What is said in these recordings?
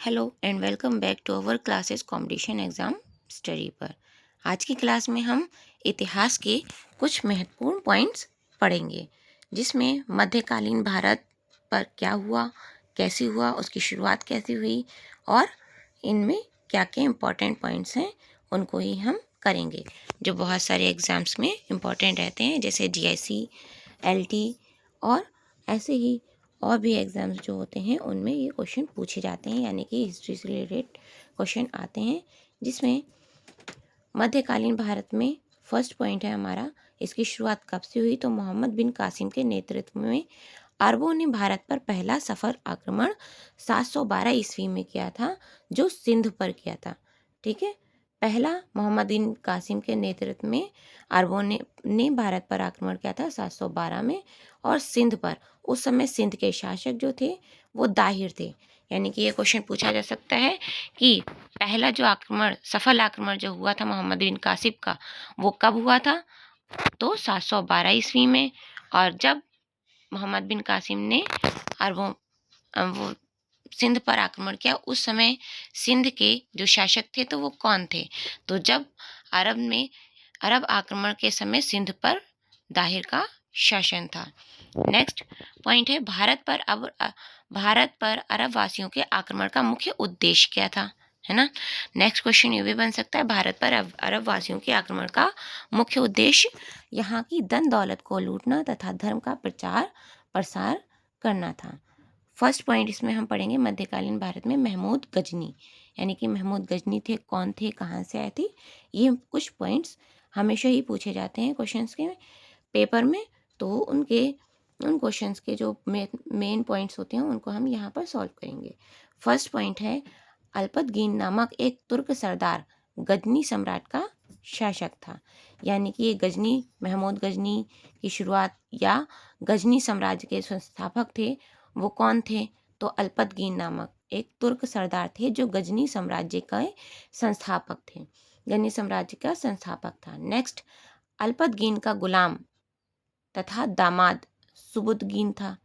Hello and welcome back to our classes competition exam study पर। आज की class में हम इतिहास के कुछ महत्वपूर्ण पॉइंट्स पढ़ेंगे, जिसमें मध्यकालीन भारत पर क्या हुआ, कैसे हुआ, उसकी शुरुआत कैसे हुई और इनमें क्या क्या इम्पोर्टेंट पॉइंट्स हैं उनको ही हम करेंगे, जो बहुत सारे एग्ज़ाम्स में इम्पोर्टेंट रहते हैं, जैसे जीआईसी, एलटी और ऐसे ही और भी एग्ज़ाम्स जो होते हैं उनमें ये क्वेश्चन पूछे जाते हैं, यानी कि हिस्ट्री से रिलेटेड क्वेश्चन आते हैं। जिसमें मध्यकालीन भारत में फर्स्ट पॉइंट है हमारा, इसकी शुरुआत कब से हुई, तो मोहम्मद बिन कासिम के नेतृत्व में अरबों ने भारत पर पहला सफल आक्रमण 712 ईस्वी में किया था, जो सिंध पर किया था। ठीक है, पहला मोहम्मद बिन कासिम के नेतृत्व में अरबों ने भारत पर आक्रमण किया था 712 में, और सिंध पर। उस समय सिंध के शासक जो थे वो दाहिर थे। यानी कि ये क्वेश्चन पूछा जा सकता है कि पहला जो आक्रमण, सफल आक्रमण जो हुआ था मोहम्मद बिन कासिम का, वो कब हुआ था, तो 712 ईस्वी में। और जब मोहम्मद बिन कासिम ने अरबों वो सिंध पर आक्रमण किया, उस समय सिंध के जो शासक थे तो वो कौन थे, तो जब अरब आक्रमण के समय सिंध पर दाहिर का शासन था। नेक्स्ट पॉइंट है, भारत पर अरब वासियों के आक्रमण का मुख्य उद्देश्य क्या था, है ना। नेक्स्ट क्वेश्चन ये भी बन सकता है, भारत पर अरब वासियों के आक्रमण का मुख्य उद्देश्य यहाँ की धन दौलत को लूटना तथा धर्म का प्रचार प्रसार करना था। फर्स्ट पॉइंट इसमें हम पढ़ेंगे, मध्यकालीन भारत में महमूद गजनी, यानी कि महमूद गजनी थे कौन थे, कहाँ से आए थे। ये कुछ पॉइंट्स हमेशा ही पूछे जाते हैं क्वेश्चंस के पेपर में, तो उन क्वेश्चंस के जो मेन पॉइंट्स होते हैं उनको हम यहाँ पर सॉल्व करेंगे। फर्स्ट पॉइंट है, अल्पतगीन नामक एक तुर्क सरदार गजनी सम्राट का शासक था। यानी कि ये गजनी, महमूद गजनी की शुरुआत या गजनी साम्राज्य के संस्थापक थे, वो कौन थे, तो अल्पतगीन नामक एक तुर्क सरदार थे जो गजनी साम्राज्य का संस्थापक थे, गजनी साम्राज्य का संस्थापक था। नेक्स्ट, अल्पतगीन का गुलाम तथा दामाद सुबुतगीन था,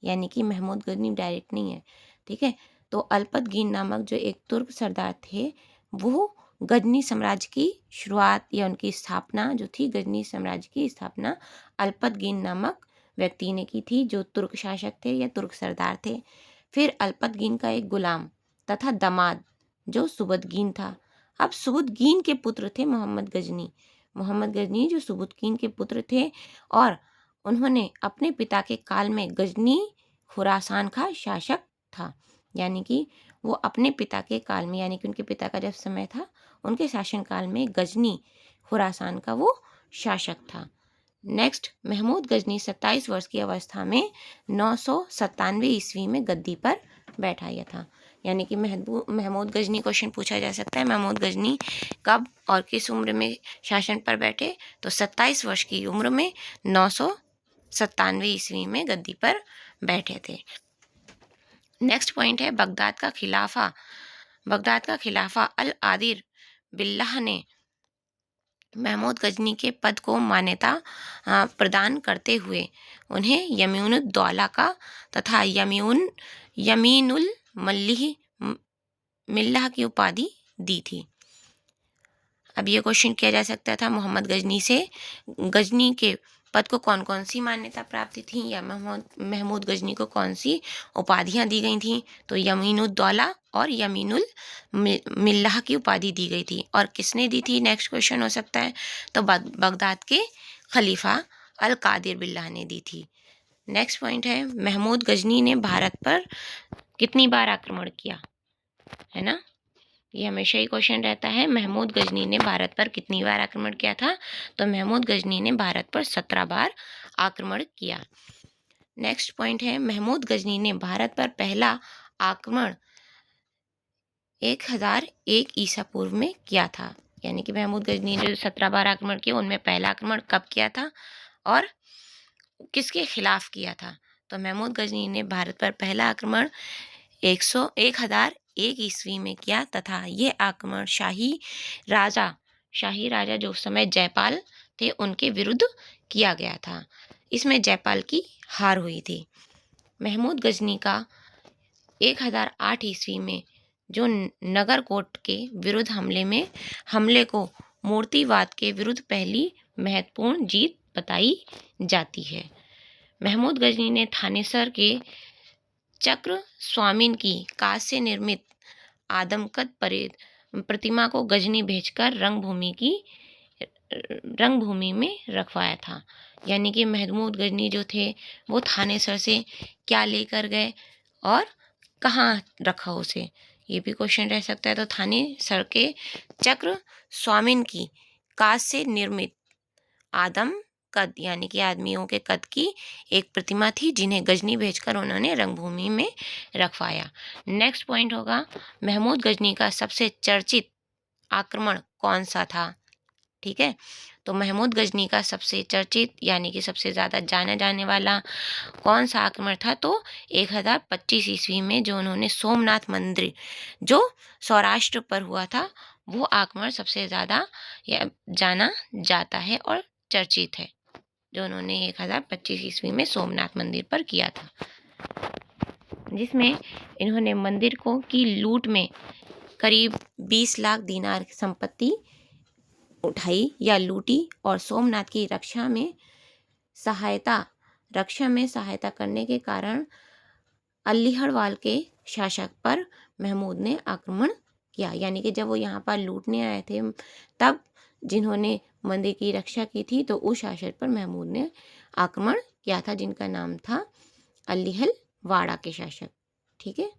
यानी कि महमूद गजनी डायरेक्ट नहीं है। ठीक है, तो अल्पतगीन नामक जो एक तुर्क सरदार थे, वो गजनी साम्राज्य की शुरुआत या उनकी स्थापना जो थी, गजनी साम्राज्य की स्थापना अल्पतगीन नामक व्यक्ति ने की थी, जो तुर्क शासक थे या तुर्क सरदार थे। फिर अल्पतगीन का एक गुलाम तथा दामाद जो सुबुतगीन था। अब सुबुतगीन के पुत्र थे मोहम्मद गजनी जो सुबुतगीन के पुत्र थे, और उन्होंने अपने पिता के काल में गजनी खुरासान का शासक था। यानी कि वो अपने पिता के काल में, यानी कि उनके पिता का जब समय था, उनके शासन काल में गजनी खुरासान का वो शासक था। नेक्स्ट, महमूद गजनी 27 वर्ष की अवस्था में 997 ईस्वी में गद्दी पर बैठाया था। यानी कि महमूद गजनी क्वेश्चन पूछा जा सकता है, महमूद गजनी कब और किस उम्र में शासन पर बैठे, तो 27 वर्ष की उम्र में 997 ईस्वी में गद्दी पर बैठे थे। नेक्स्ट पॉइंट है, बगदाद का खिलाफा अल आदिर बिल्लाह ने महमूद गजनी के पद को मान्यता प्रदान करते हुए उन्हें यमीनुद्दौला का तथा यमीनुल मिल्लाह की उपाधि दी थी। अब ये क्वेश्चन किया जा सकता था, मोहम्मद गजनी से गजनी के पद को कौन कौन सी मान्यता प्राप्त थी, या महमूद गजनी को कौन सी उपाधियां दी गई थी, तो यमीनुद्दौला और यमीनुल मिल्लाह की उपाधि दी गई थी। और किसने दी थी, नेक्स्ट क्वेश्चन हो सकता है, तो बगदाद के खलीफा अल कादिर बिल्लाह ने दी थी। नेक्स्ट पॉइंट है, महमूद गजनी ने भारत पर कितनी बार आक्रमण किया, है ना। ये हमेशा ही क्वेश्चन रहता है, महमूद गजनी ने भारत पर कितनी बार आक्रमण किया था, तो महमूद गजनी ने भारत पर 17 बार आक्रमण किया। नेक्स्ट पॉइंट है, महमूद गजनी ने भारत पर पहला आक्रमण 1001 ईसा पूर्व में किया था। यानी कि महमूद गजनी ने जो 17 बार आक्रमण किया, उनमें पहला आक्रमण कब किया था और किसके खिलाफ किया था, तो महमूद गजनी ने भारत पर पहला आक्रमण 1001 ईस्वी में किया, तथा ये आक्रमण शाही राजा जो उस समय जयपाल थे उनके विरुद्ध किया गया था। इसमें जयपाल की हार हुई थी। महमूद गजनी का 1008 ईस्वी में जो नगरकोट के विरुद्ध हमले को मूर्तिवाद के विरुद्ध पहली महत्वपूर्ण जीत बताई जाती है। महमूद गजनी ने थानेसर के चक्र स्वामीन की कांच से निर्मित आदमकद प्रतिमा को गजनी भेजकर रंगभूमि में रखवाया था। यानी कि महमूद गजनी जो थे वो थानेसर से क्या लेकर गए और कहाँ रखा उसे, ये भी क्वेश्चन रह सकता है। तो थानेसर के चक्र स्वामीन की कांच से निर्मित आदम कद यानी कि आदमियों के कद की एक प्रतिमा थी, जिन्हें गजनी भेजकर उन्होंने रंगभूमि में रखवाया। नेक्स्ट पॉइंट होगा, महमूद गजनी का सबसे चर्चित आक्रमण कौन सा था। ठीक है, तो महमूद गजनी का सबसे चर्चित यानी कि सबसे ज़्यादा जाना जाने वाला कौन सा आक्रमण था, तो 1025 ईस्वी में जो उन्होंने सोमनाथ मंदिर जो सौराष्ट्र पर हुआ था, वो आक्रमण सबसे ज़्यादा जाना जाता है और चर्चित है, जो उन्होंने 1025 ईस्वी में सोमनाथ मंदिर पर किया था, जिसमें इन्होंने मंदिर को की लूट में करीब 20 लाख दीनार की संपत्ति उठाई या लूटी और सोमनाथ की रक्षा में सहायता करने के कारण अल्लीहड़वाल के शासक पर महमूद ने आक्रमण किया। यानी कि जब वो यहाँ पर लूटने आए थे, तब जिन्होंने मंदिर की रक्षा की थी, तो उस शासक पर महमूद ने आक्रमण किया था, जिनका नाम था अल्लीहलवाड़ा के शासक। ठीक है,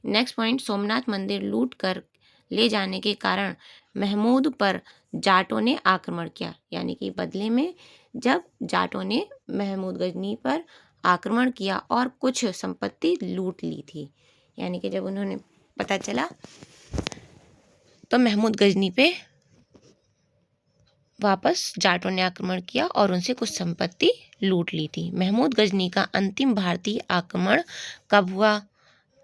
नेक्स्ट पॉइंट, सोमनाथ मंदिर लूट कर ले जाने के कारण महमूद पर जाटों ने आक्रमण किया। यानी कि बदले में जब जाटों ने महमूद गजनी पर आक्रमण किया और कुछ संपत्ति लूट ली थी, यानी कि जब उन्होंने पता चला तो महमूद गजनी पे वापस जाटों ने आक्रमण किया और उनसे कुछ संपत्ति लूट ली थी। महमूद गजनी का अंतिम भारतीय आक्रमण कब हुआ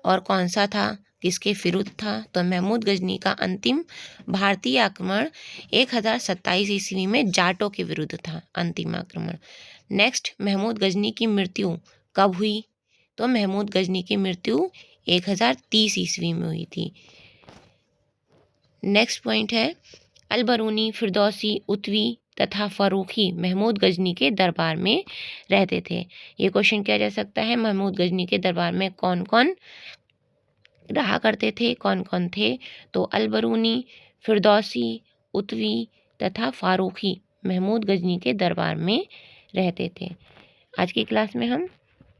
और कौन सा था, किसके विरुद्ध था, तो महमूद गजनी का अंतिम भारतीय आक्रमण 1027 ईस्वी में जाटों के विरुद्ध था, अंतिम आक्रमण। नेक्स्ट, महमूद गजनी की मृत्यु कब हुई, तो महमूद गजनी की मृत्यु 1030 ईस्वी में हुई थी। नेक्स्ट पॉइंट है, अलबरूनी, फिरदौसी, उतवी तथा फरूखी महमूद गजनी के दरबार में रहते थे। ये क्वेश्चन किया जा सकता है, महमूद गजनी के दरबार में कौन कौन रहा करते थे, कौन कौन थे, तो अलबरूनी, फिरदौसी, उतवी तथा फारूकी महमूद गजनी के दरबार में रहते थे। आज की क्लास में हम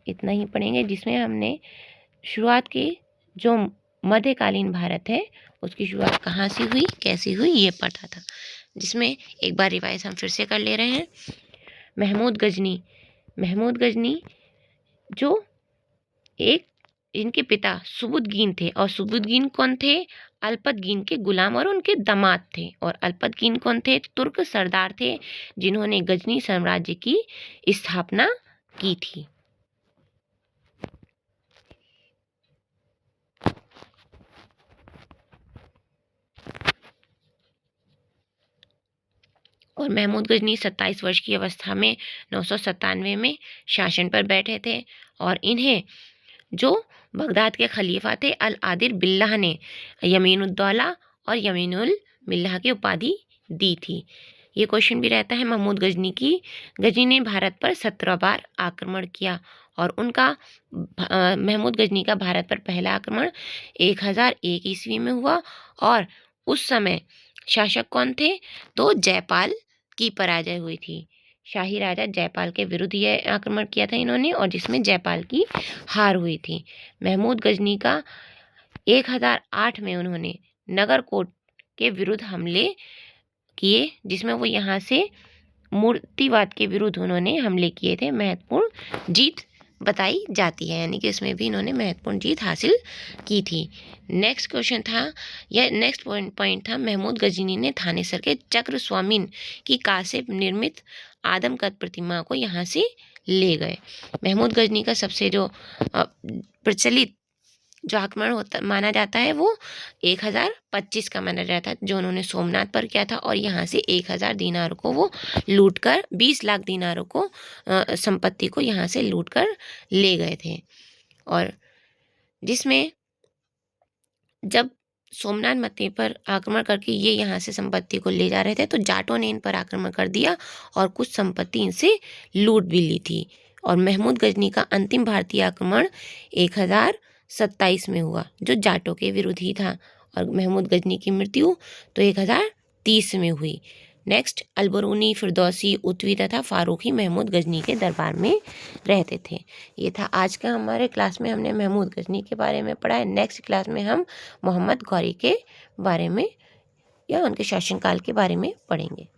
इतना ही पढ़ेंगे, जिसमें हमने शुरुआत के जो मध्यकालीन भारत है उसकी शुरुआत कहाँ से हुई, कैसी हुई, ये पढ़ा था, जिसमें एक बार रिवाइज हम फिर से कर ले रहे हैं। महमूद गजनी जो एक इनके पिता सुबुदगीन थे, और सुबुदगीन कौन थे, अल्पतगीन के गुलाम और उनके दामाद थे। और अल्पतगीन कौन थे, तुर्क सरदार थे, जिन्होंने गजनी साम्राज्य की स्थापना की थी। और महमूद गजनी 27 वर्ष की अवस्था में 997 में शासन पर बैठे थे, और इन्हें जो बगदाद के खलीफा थे अल आदिल बिल्लाह ने यमीनुद्दौला और यमीनुल मिल्लाह की उपाधि दी थी। ये क्वेश्चन भी रहता है, गजनी ने भारत पर 17 बार आक्रमण किया, और उनका महमूद गजनी का भारत पर पहला आक्रमण 1001 ईस्वी में हुआ, और उस समय शासक कौन थे, तो जयपाल की पराजय हुई थी। शाही राजा जयपाल के विरुद्ध यह आक्रमण किया था इन्होंने, और जिसमें जयपाल की हार हुई थी। महमूद गजनी का 1008 में उन्होंने नगरकोट के विरुद्ध हमले किए, जिसमें वो यहाँ से मूर्तिवाद के विरुद्ध उन्होंने हमले किए थे। महत्वपूर्ण जीत बताई जाती है, यानी कि इसमें भी इन्होंने महत्वपूर्ण जीत हासिल की थी। नेक्स्ट क्वेश्चन था, यह नेक्स्ट पॉइंट था, महमूद गजनी ने थानेसर के चक्र स्वामीन की कांच से निर्मित आदमकद प्रतिमा को यहाँ से ले गए। महमूद गजनी का सबसे जो प्रचलित जो आक्रमण माना जाता है, वो 1025 का माना जाता है, जो उन्होंने सोमनाथ पर किया था, और यहाँ से 1000 दीनारों को वो लूट कर 20 लाख दीनारों को संपत्ति को यहाँ से लूट कर ले गए थे। और जिसमें जब सोमनाथ मत्थे पर आक्रमण करके ये यहाँ से संपत्ति को ले जा रहे थे, तो जाटों ने इन पर आक्रमण कर दिया और कुछ संपत्ति इनसे लूट भी ली थी। और महमूद गजनी का अंतिम भारतीय आक्रमण 1027 में हुआ, जो जाटों के विरुद्ध ही था। और महमूद गजनी की मृत्यु तो 1030 में हुई। नेक्स्ट, अलबरूनी, फिरदौसी, उतवी तथा फारूकी महमूद गजनी के दरबार में रहते थे। ये था आज का हमारे क्लास में, हमने महमूद गजनी के बारे में पढ़ा है। नेक्स्ट क्लास में हम मोहम्मद गौरी के बारे में या उनके शासनकाल के बारे में पढ़ेंगे।